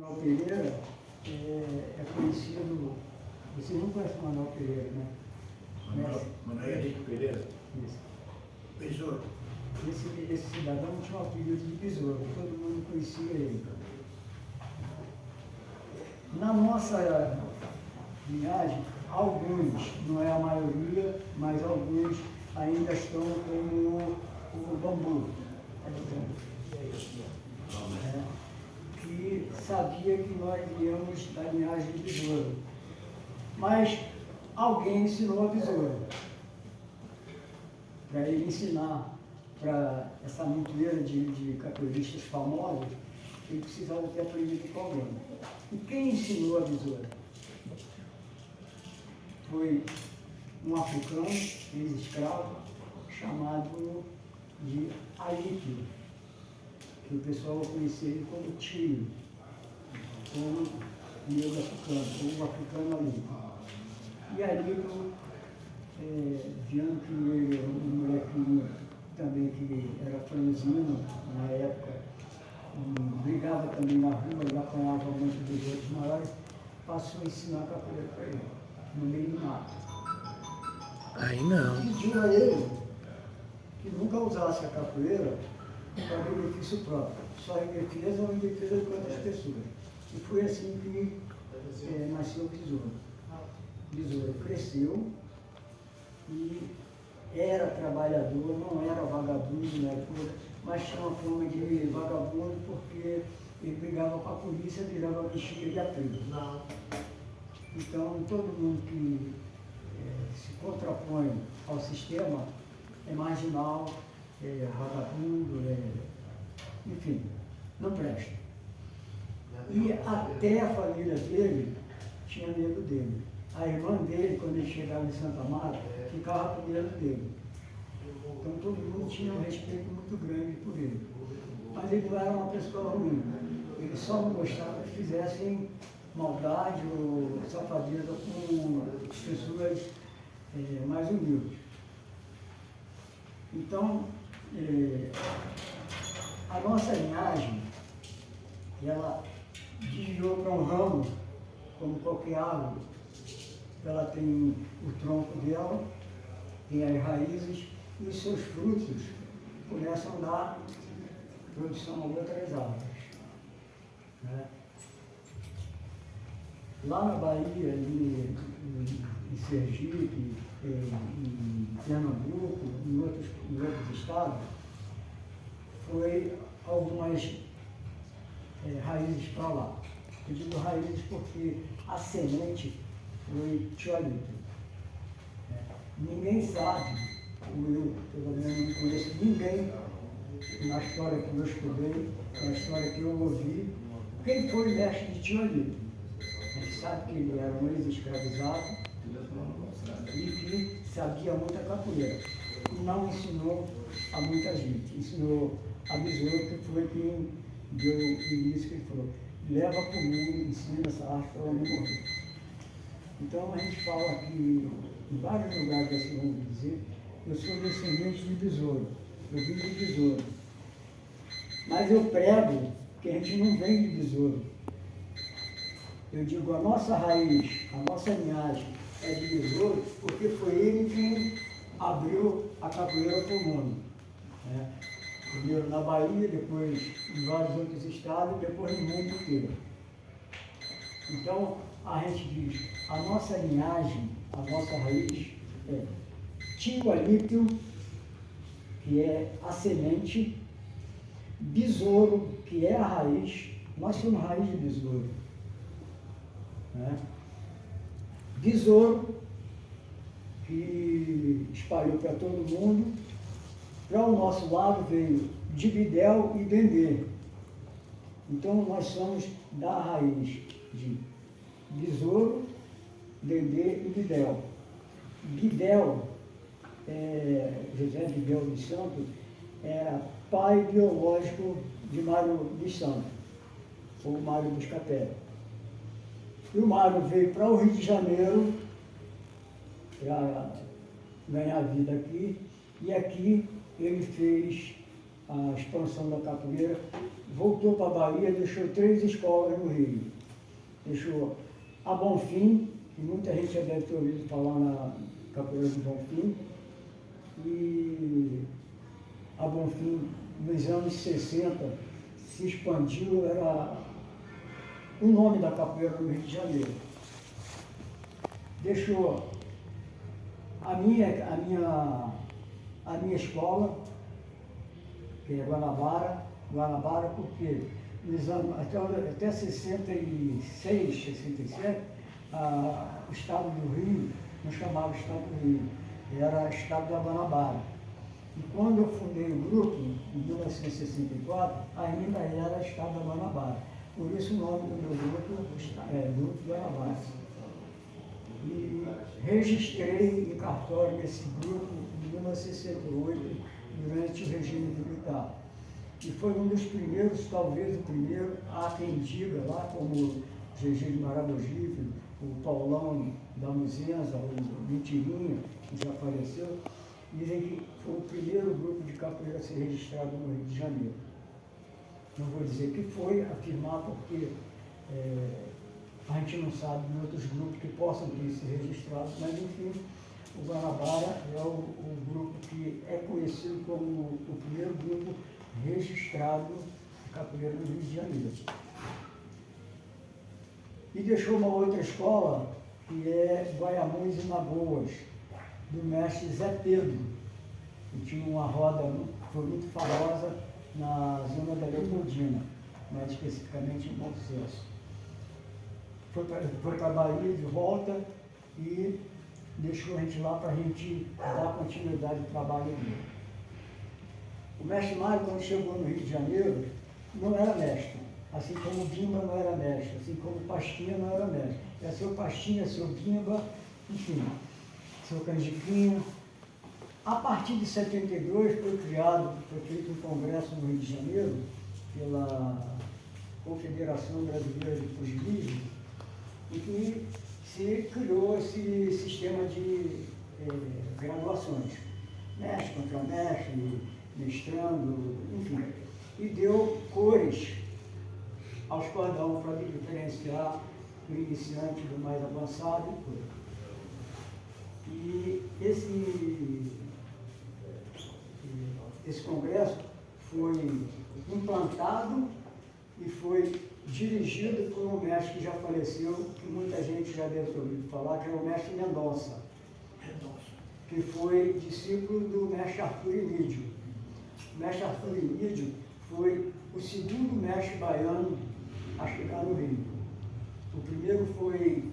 Manuel Pereira é conhecido, vocês não conhecem o Manuel Pereira, né? Manuel Henrique Pereira? Isso. Besouro. Esse cidadão tinha um apelido de Besouro, todo mundo conhecia ele. Na nossa linhagem, alguns, não é a maioria, mas alguns ainda estão como o bambu. Que sabia que nós viemos da linhagem de Besouro. Mas alguém ensinou a Besouro. Para ele ensinar para essa montoeira de capoeiristas famosos, ele precisava ter aprendido com alguém. E quem ensinou a Besouro? Foi um africano, ex-escravo, chamado de Alípio, que o pessoal vai conhecer ele como tio, como negro africano, como africano Alípio. E Alípio, vendo que ele era um molequinho também que era franzino na época, brigava também na rua, ele apanhava muito dos outros maiores, passou a ensinar capoeira para ele, no meio do mato. Aí não. Pediu a ele que nunca usasse a capoeira para benefício próprio, só em defesa ou em defesa de outras pessoas. E foi assim que nasceu o Besouro. Besouro cresceu e era trabalhador, não era vagabundo na época, mas tinha uma forma de vagabundo porque ele brigava com a polícia, virava bexiga e ia preso. Então, todo mundo que se contrapõe ao sistema é marginal, é vagabundo, enfim, não presta. E até a família dele tinha medo dele. A irmã dele, quando ele chegava em Santa Amaro, ficava com medo dele. Então todo mundo tinha um respeito muito grande por ele. Mas ele não era uma pessoa ruim. Ele só não gostava que fizessem maldade ou safadeza com pessoas mais humildes. Então, a nossa linhagem, ela desviou para um ramo, como qualquer árvore. Ela tem o tronco dela, tem as raízes e os seus frutos começam a dar produção a outras árvores. Né? Lá na Bahia, em Sergipe, em Pernambuco, em outros estados, foi algumas raízes para lá. Eu digo raízes porque a semente foi tiolito. Ninguém sabe, eu pelo menos não conheço ninguém, na história que eu estudei, na história que eu ouvi, quem foi o mestre de tiolito. A gente sabe que ele era um ex-escravizado e que sabia muita capoeira. E não ensinou a muita gente. Ensinou a Besouro, que foi quem deu o início, que ele falou, leva para o mundo, ensina essa arte para ela não morrer. Então a gente fala que em vários lugares desse mundo dizer, eu sou descendente de Besouro, eu vim de Besouro. Mas eu prego que a gente não vem de Besouro. Eu digo, a nossa raiz, a nossa linhagem é de Besouro, porque foi ele quem abriu a capoeira para o mundo. Né? Primeiro na Bahia, depois em vários outros estados, depois no mundo inteiro. Então, a gente diz, a nossa linhagem, a nossa raiz é tio Alípio, que é a semente, Besouro, que é a raiz, nós somos raiz de Besouro. Né? Besouro, que espalhou para todo mundo. Para o nosso lado veio de Bidel e Dendê. Então nós somos da raiz de Besouro, Dendê e Bidel. Bidel, José Bidel dos Santos, era pai biológico de Mário dos Santos, ou Mário Buscapé. E o Mário veio para o Rio de Janeiro para ganhar vida aqui, e aqui ele fez a expansão da capoeira, voltou para a Bahia, deixou 3 escolas no Rio. Deixou a Bonfim, que muita gente já deve ter ouvido falar na capoeira do Bonfim, e a Bonfim, nos anos 60, se expandiu, era o nome da capoeira no Rio de Janeiro. Deixou a minha escola, que é Guanabara, porque nos anos, até 66, 67, o estado do Rio não chamava estado do Rio, era estado da Guanabara. E quando eu fundei o grupo, em 1964, ainda era estado da Guanabara. Por isso o nome do meu grupo é Grupo Guanabara. E registrei em cartório esse grupo em 1968, durante o regime militar. E foi um dos primeiros, talvez o primeiro, a atendida lá, como o GG de Maragogipe, o Paulão da Muzenza, o Mentirinha, que já faleceu, dizem que foi o primeiro grupo de capoeira a ser registrado no Rio de Janeiro. Não vou dizer que foi, afirmar porque a gente não sabe de outros grupos que possam ter se registrado, mas enfim, o Guanabara é o grupo que é conhecido como o primeiro grupo registrado de capoeira no Rio de Janeiro. E deixou uma outra escola, que é Guaiamões e Lagoas, do mestre Zé Pedro, que tinha uma roda foi muito famosa na zona da Leopoldina, mais especificamente em Bom Sucesso. Foi para a Bahia de volta e deixou a gente lá para a gente dar continuidade ao trabalho dele. O mestre Mário, quando chegou no Rio de Janeiro, não era mestre, assim como o Bimba não era mestre, assim como o Pastinha não era mestre. É seu Pastinha, seu Bimba, enfim, seu Canjiquinha. A partir de 72 foi feito um congresso no Rio de Janeiro, pela Confederação Brasileira de Pugilismo, e que se criou esse sistema de graduações, mestre, contramestre, mestrando, enfim, e deu cores aos cordões para diferenciar o iniciante do mais avançado e tudo. E esse congresso foi implantado e foi dirigido por um mestre que já faleceu, que muita gente já deve ter ouvido falar, que é o mestre Mendonça, que foi discípulo do mestre Arthur Emídio. O mestre Arthur Emídio foi o segundo mestre baiano a chegar no Rio. O primeiro foi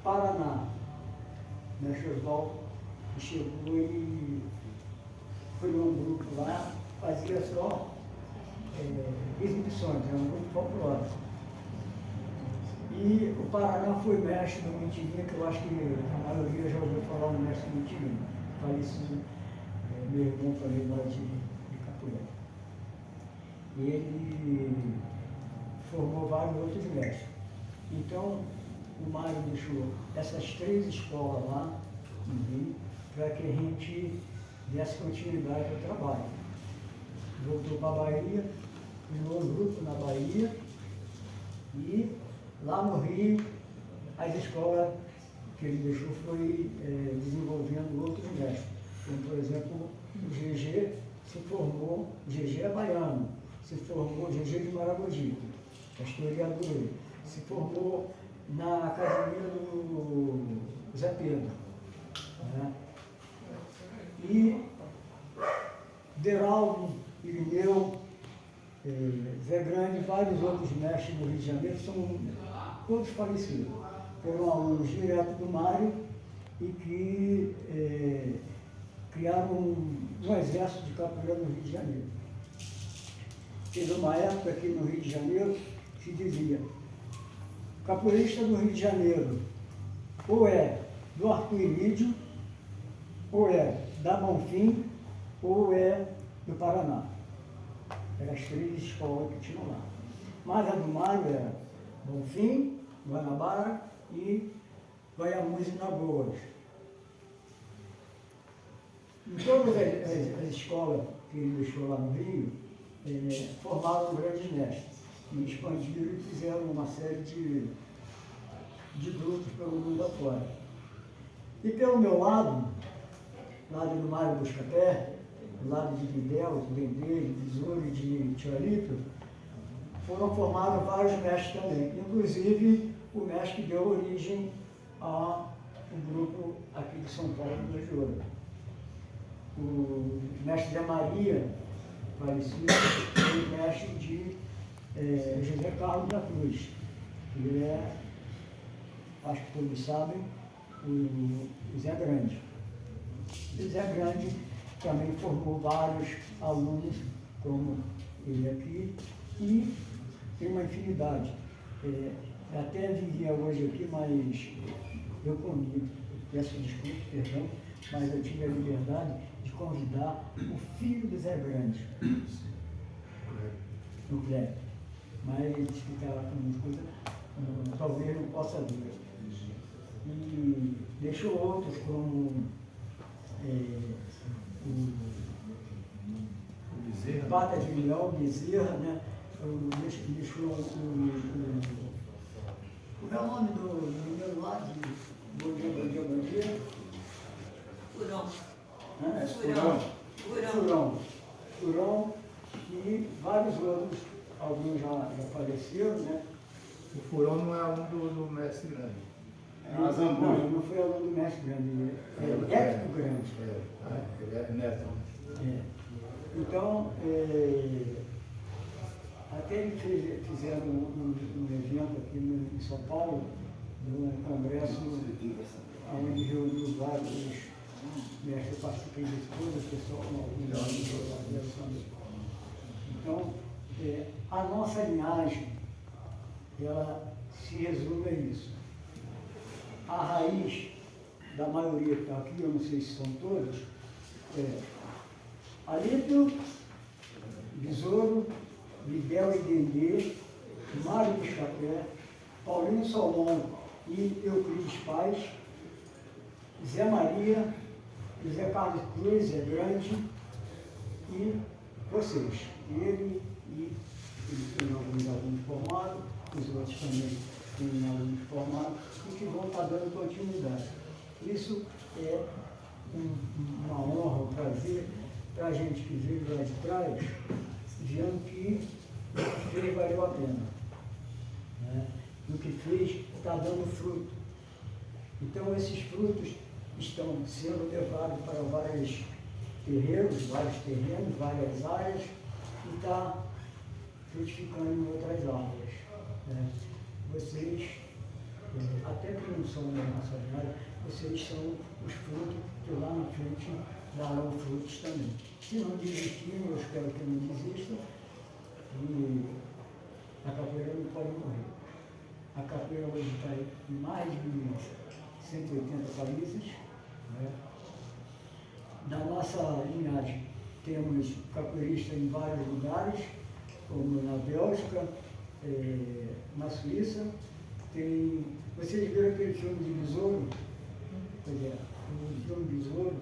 Paraná, o mestre Oswaldo, que chegou e criou um grupo lá, fazia só exibições, era um grupo popular. E o Paraná foi mestre do Mentirinha, que eu acho que a maioria já ouviu falar no mestre Mentirinha, falecido, meu irmão também lá de capoeira. E ele formou vários outros mestres. Então, o Mário deixou essas 3 escolas lá no Rio para que a gente desse continuidade ao trabalho. Voltou para a Bahia, criou um grupo na Bahia e lá no Rio as escolas que ele deixou foi desenvolvendo outros mestres. Como, por exemplo, o GG se formou, o GG é baiano, se formou, o GG de Maragogipe, é historiador, se formou na academia do Zé Pedro. Né? E Deraldo, Irineu, Zé Grande e vários outros mestres do Rio de Janeiro são todos falecidos. Foram alunos direto do Mário e que criaram um exército de capoeira no Rio de Janeiro. Teve uma época aqui no Rio de Janeiro que se dizia: capoeirista do Rio de Janeiro ou é do Arthur Emídio, ou é da Bonfim, ou é do Paraná. Eram as 3 escolas que tinham lá. Mas a do Mário era Bonfim, Guanabara e Guaiamões e Lagoas. Em todas as escolas que ele deixou lá no Rio, formaram grandes mestres e expandiram e fizeram uma série de grupos pelo mundo afora. E pelo meu lado do Mário Buscapé, do lado de Guidel, de Dendê, de Besouro e de Tiolito, foram formados vários mestres também, inclusive o mestre que deu origem ao grupo aqui de São Paulo, do Rio de Ouro. O mestre Zé Maria, falecido, foi o mestre de José Carlos da Cruz. Ele é, acho que todos sabem, o Zé Grande. O Zé Grande também formou vários alunos, como ele aqui, e tem uma infinidade. Até vivia hoje aqui, mas eu comi, peço desculpa, perdão, mas eu tive a liberdade de convidar o filho do Zé Grande, o Cleber. Mas ele disse que estava com muita coisa, talvez não possa vir. E deixou outros como o Pata de Leão, Bezerra, né? Deixou como é o nome do menino lá de Bom Dia? Furão. Furão e vários outros, alguns já faleceram, né? O Furão não é aluno do mestre Grande. Não foi aluno do mestre Grande, ele é Épico Grande. Ele é neto. Então, até eles fizeram um evento aqui em São Paulo, num congresso onde reuniu vários mestres, participei de todas, pessoal com alguns. Então, a nossa linhagem, ela se resume a isso. A raiz da maioria que está aqui, eu não sei se são todos, Alípio, Besouro, Miguel e Dendê, Mário Buscapé, Paulinho Salmão e Euclides Paz, Zé Maria, José Carlos Cruz, Zé Grande e vocês. Ele tem alguns alunos formados, os outros também têm alunos formados e que vão estar dando continuidade. Isso é uma honra, um prazer para a gente que veio lá de trás, vendo que o que fez valeu a pena. Né? O que fez está dando fruto. Então, esses frutos estão sendo levados para vários terreiros, vários terrenos, várias áreas, e está frutificando em outras áreas. Né? Vocês, até que não são da nossa área, vocês são os frutos que lá na frente darão frutos também. Se não desistirem, eu espero que não desistam, e a capoeira não pode morrer. A capoeira hoje está em mais de 180 países. Né? Da nossa linhagem, temos capoeiristas em vários lugares, como na Bélgica, na Suíça. Vocês viram aquele filme de Besouro? Pois é, o filme Besouro